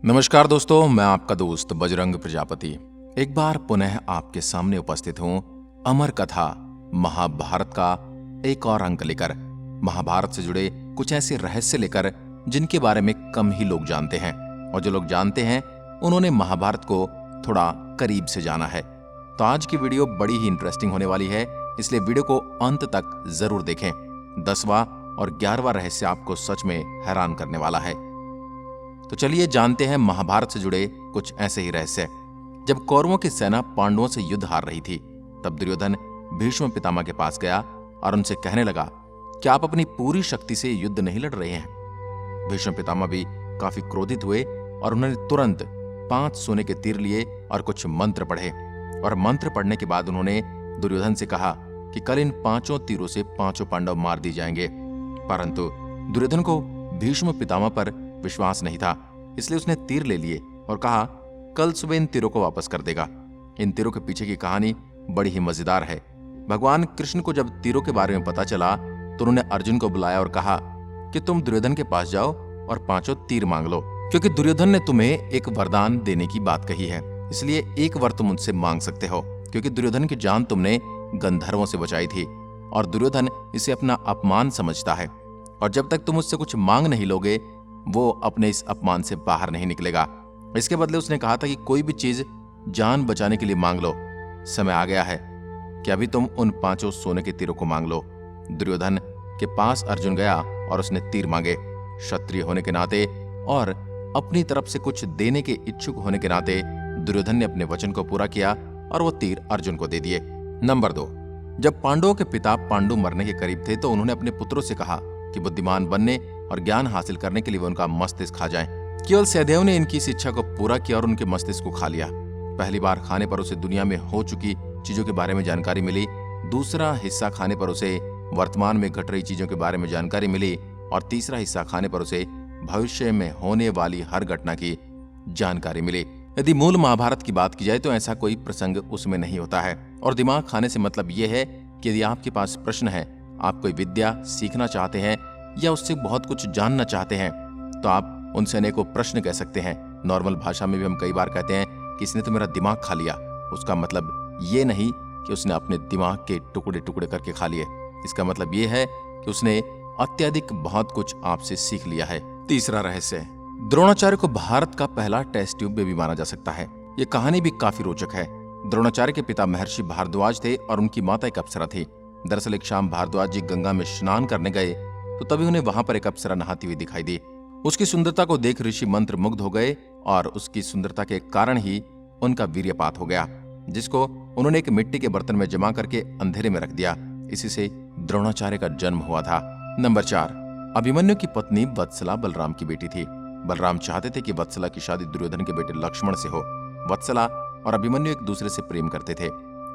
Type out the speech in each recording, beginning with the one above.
नमस्कार दोस्तों, मैं आपका दोस्त बजरंग प्रजापति एक बार पुनः आपके सामने उपस्थित हूँ अमर कथा महाभारत का एक और अंक लेकर। महाभारत से जुड़े कुछ ऐसे रहस्य लेकर जिनके बारे में कम ही लोग जानते हैं, और जो लोग जानते हैं उन्होंने महाभारत को थोड़ा करीब से जाना है। तो आज की वीडियो बड़ी ही इंटरेस्टिंग होने वाली है, इसलिए वीडियो को अंत तक जरूर देखें। 10वां और 11वां रहस्य आपको सच में हैरान करने वाला है। तो चलिए जानते हैं महाभारत से जुड़े कुछ ऐसे ही रहस्य। जब कौरवों की सेना पांडवों से युद्ध हार रही थी, तब दुर्योधन भीष्म पितामह के पास गया और उनसे कहने लगा कि आप अपनी पूरी शक्ति से युद्ध नहीं लड़ रहे हैं। भीष्म पितामह भी काफी क्रोधित हुए और उन्होंने तुरंत 5 सोने के तीर लिए और कुछ मंत्र पढ़े, और मंत्र पढ़ने के बाद उन्होंने दुर्योधन से कहा कि कल इन 5 तीरों से 5 पांडव मार दिए जाएंगे। परंतु दुर्योधन को भीष्म पितामह पर विश्वास नहीं था, इसलिए उसने तीर ले लिए और कहा कल सुबह इन तीरों को वापस कर देगा। इन तीरों के पीछे की कहानी बड़ी ही मजेदार है। भगवान कृष्ण को जब तीरों के बारे में पता चला तो उन्होंने अर्जुन को बुलाया और कहा कि तुम दुर्योधन के पास जाओ और 5 तीर मांग लो, क्योंकि दुर्योधन ने तुम्हें एक वरदान देने की बात कही है, इसलिए एक वर तुम उनसे मांग सकते हो, क्योंकि दुर्योधन की जान तुमने गंधर्वों से बचाई थी और दुर्योधन इसे अपना अपमान समझता है, और जब तक तुम उससे कुछ मांग नहीं लोगे वो अपने इस अपमान से बाहर नहीं निकलेगा। इसके बदले उसने कहा था कि कोई भी चीज जान बचाने के लिए मांग लो। समय आ गया है कि अभी तुम उन 5 सोने के तीरों को मांग लो। दुर्योधन के पास अर्जुन गया और उसने तीर मांगे। क्षत्रिय होने के नाते और अपनी तरफ से कुछ देने के इच्छुक होने के नाते दुर्योधन ने अपने वचन को पूरा किया और वो तीर अर्जुन को दे दिए। नंबर 2, जब पांडवों के पिता पांडु मरने के करीब थे तो उन्होंने अपने पुत्रों से कहा कि बुद्धिमान बनने और ज्ञान हासिल करने के लिए वो उनका मस्तिष्क खा जाएं। केवल सहदेव ने इनकी इस इच्छा को पूरा किया और उनके मस्तिष्क को खा लिया। पहली बार खाने पर उसे दुनिया में हो चुकी चीजों के बारे में जानकारी मिली, दूसरा हिस्सा खाने पर उसे वर्तमान में घट रही चीजों के बारे में जानकारी मिली, और तीसरा हिस्सा खाने पर उसे भविष्य में होने वाली हर घटना की जानकारी मिली। यदि मूल महाभारत की बात की जाए तो ऐसा कोई प्रसंग उसमें नहीं होता है। और दिमाग खाने से मतलब यह है कि यदि आपके पास प्रश्न है, आप कोई विद्या सीखना चाहते हैं या उससे बहुत कुछ जानना चाहते हैं, तो आप उनसे अनेकों प्रश्न कह सकते हैं। नॉर्मल भाषा में भी हम कई बार कहते हैं कि इसने तो मेरा दिमाग खा लिया। उसका मतलब ये नहीं कि उसने अपने दिमाग के टुकड़े टुकड़े करके खा लिए। इसका मतलब ये है कि उसने अत्यधिक बहुत कुछ आपसे सीख लिया है। तीसरा रहस्य, द्रोणाचार्य को भारत का पहला टेस्ट ट्यूब बेबी माना जा सकता है। ये कहानी भी काफी रोचक है। द्रोणाचार्य के पिता महर्षि भारद्वाज थे और उनकी माता एक अप्सरा थी। दरअसल एक शाम भारद्वाज जी गंगा में स्नान करने गए तो तभी उन्हें वहां पर एक अप्सरा नहाती हुई दिखाई दी। उसकी सुंदरता को देख ऋषि मंत्र मुग्ध हो गए और उसकी सुंदरता के कारण ही उनका वीर्यपात हो गया, जिसको उन्होंने एक मिट्टी के बर्तन में जमा करके अंधेरे में रख दिया। इसी से द्रोणाचार्य का जन्म हुआ था। नंबर 4, अभिमन्यु की पत्नी वत्सला बलराम की बेटी थी। बलराम चाहते थे कि वत्सला की शादी दुर्योधन के बेटे लक्ष्मण से हो। वत्सला और अभिमन्यु एक दूसरे से प्रेम करते थे।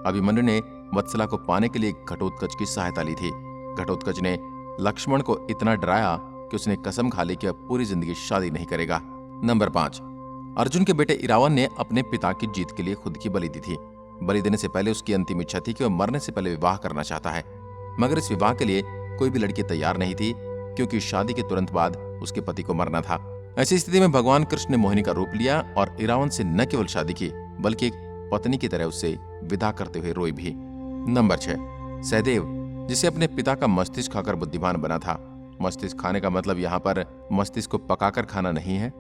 अभिमन्यु ने वत्सला को पाने के लिए घटोत्कच की सहायता ली थी। घटोत्कच ने लक्ष्मण को इतना डराया कि उसने कसम खा ली कि अब पूरी जिंदगी शादी नहीं करेगा। नंबर 5, अर्जुन के बेटे इरावन ने अपने पिता की जीत के लिए खुद की बलि दी थी। बलि देने से पहले उसकी अंतिम इच्छा थी कि वह मरने से पहले विवाह करना चाहता है, मगर इस विवाह के लिए कोई भी लड़की तैयार नहीं थी, क्योंकि शादी के तुरंत बाद उसके पति को मरना था। ऐसी स्थिति में भगवान कृष्ण ने मोहिनी का रूप लिया और इरावन से न केवल शादी की बल्कि एक पत्नी की तरह उससे विदा करते हुए रोई भी। नंबर 6, सहदेव, जिसे अपने पिता का मस्तिष्क खाकर बुद्धिमान बना था। मस्तिष्क खाने का मतलब यहाँ पर मस्तिष्क को पकाकर खाना नहीं है,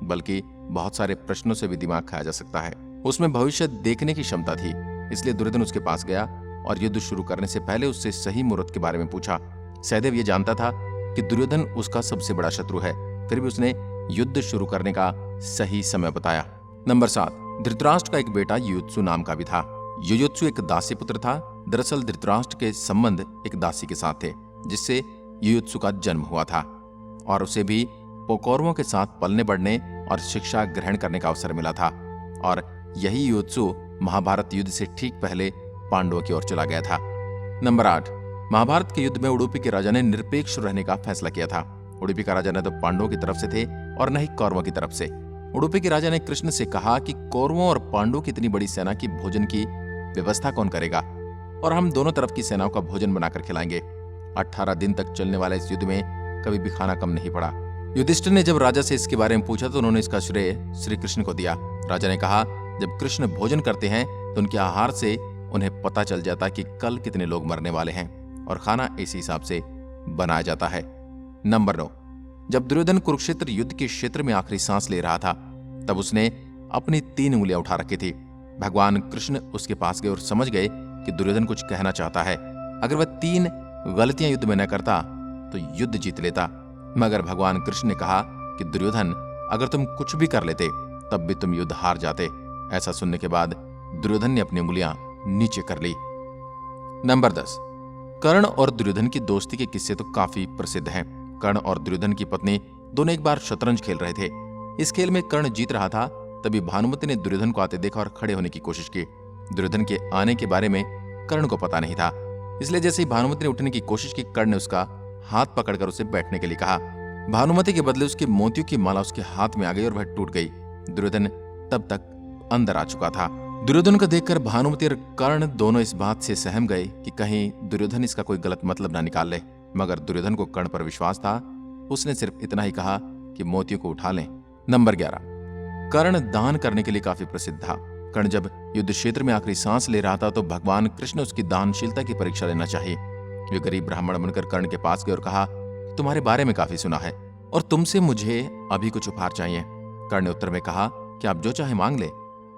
बल्कि बहुत सारे प्रश्नों से भी दिमाग खाया जा सकता है। उसमें भविष्य देखने की क्षमता थी, इसलिए दुर्योधन उसके पास गया और युद्ध शुरू करने से पहले उससे सही मुहूर्त के बारे में पूछा। सहदेव ये जानता था कि दुर्योधन उसका सबसे बड़ा शत्रु है, फिर भी उसने युद्ध शुरू करने का सही समय बताया। नंबर 7, धृतराष्ट्र का एक बेटा युयुत्सु नाम का भी था। युयुत्सु एक दासी पुत्र था। दरअसल धृतराष्ट्र के संबंध एक दासी के साथ थे, जिससे युयुत्सु का जन्म हुआ था, और उसे भी कौरवों के साथ पलने बढ़ने और शिक्षा ग्रहण करने का अवसर मिला था। और यही युयुत्सु महाभारत युद्ध से ठीक पहले पांडवों की ओर चला गया था। नंबर 8, महाभारत के युद्ध में उडुपी के राजा ने निरपेक्ष रहने का फैसला किया था। उडुपी का राजा न तो पांडवों की तरफ से थे और न ही कौरवों की तरफ से। उडुपी के राजा ने कृष्ण से कहा कि कौरवों और पांडवों की इतनी बड़ी सेना की भोजन की व्यवस्था कौन करेगा, और हम दोनों तरफ की सेनाओं का भोजन बनाकर खिलाएंगे। 18 दिन तक चलने वाले इस युद्ध में कभी भी खाना कम नहीं पड़ा। युधिष्ठिर ने जब राजा से इसके बारे में पूछा तो उन्होंने इसका श्रेय श्री कृष्ण को दिया। राजा ने कहा, जब कृष्ण भोजन करते हैं तो उनके आहार से उन्हें पता चल जाता कि कल कितने लोग मरने वाले हैं और खाना इसी हिसाब से बनाया जाता है। नंबर 9, जब दुर्योधन कुरुक्षेत्र युद्ध के क्षेत्र में आखिरी सांस ले रहा था तब उसने अपनी 3 उंगलियां उठा रखी थी। भगवान कृष्ण उसके पास गए और समझ गए कि दुर्योधन कुछ कहना चाहता है। अगर वह 3 गलतियां युद्ध में न करता तो युद्ध जीत लेता, मगर भगवान कृष्ण ने कहा कि दुर्योधन, अगर तुम कुछ भी कर लेते तब भी तुम युद्ध हार जाते। ऐसा सुनने के बाद दुर्योधन ने अपनी उंगलियां नीचे कर ली। नंबर 10, कर्ण और दुर्योधन की दोस्ती के किस्से तो काफी प्रसिद्ध हैं। कर्ण और दुर्योधन की पत्नी दोनों एक बार शतरंज खेल रहे थे। इस खेल में कर्ण जीत रहा था, तभी भानुमति ने दुर्योधन को आते देखा और खड़े होने की कोशिश की। दुर्योधन के आने के बारे में कर्ण को पता नहीं था, इसलिए जैसे ही भानुमति ने उठने की कोशिश की, कर्ण ने उसका हाथ पकड़कर उसे बैठने के लिए कहा। भानुमति के बदले उसके मोतियों की माला उसके हाथ में आ गई और वह टूट गई। दुर्योधन तब तक अंदर आ चुका था। दुर्योधन को देखकर भानुमति और कर्ण दोनों इस बात से सहम गए कि कहीं दुर्योधन इसका कोई गलत मतलब ना निकाल ले, मगर दुर्योधन को कर्ण पर विश्वास था। उसने सिर्फ इतना ही कहा कि मोतियों को उठा लें। नंबर 11, कर्ण दान करने के लिए काफी प्रसिद्ध था। कर्ण जब युद्ध क्षेत्र में आखिरी सांस ले रहा था तो भगवान कृष्ण उसकी दानशीलता की परीक्षा लेना चाहिए। वे गरीब ब्राह्मण बनकर कर्ण के पास गए और कहा, तुम्हारे बारे में काफी सुना है और तुमसे मुझे अभी कुछ उपहार चाहिए। कर्ण ने उत्तर में कहा कि आप जो चाहे मांग ले।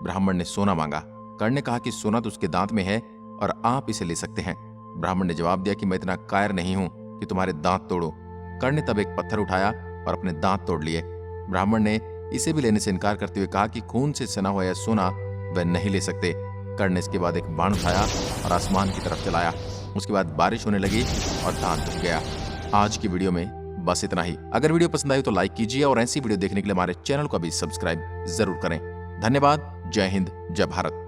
ब्राह्मण ने सोना मांगा। कर्ण ने कहा कि सोना तो उसके दांत में है और आप इसे ले सकते हैं। ब्राह्मण ने जवाब दिया कि मैं इतना कायर नहीं हूं कि तुम्हारे दांत तोड़ूं। कर्ण ने तब एक पत्थर उठाया और अपने दांत तोड़ लिए। ब्राह्मण ने इसे भी लेने से इनकार करते हुए कहा कि खून से सना हुआ यह सोना वह नहीं ले सकते। कर्ण ने इसके बाद एक बाण उठाया और आसमान की तरफ चलाया। उसके बाद बारिश होने लगी और धान टूट गया। आज की वीडियो में बस इतना ही। अगर वीडियो पसंद आई तो लाइक कीजिए और ऐसी वीडियो देखने के लिए हमारे चैनल को भी सब्सक्राइब जरूर करें। धन्यवाद। जय हिंद, जय भारत।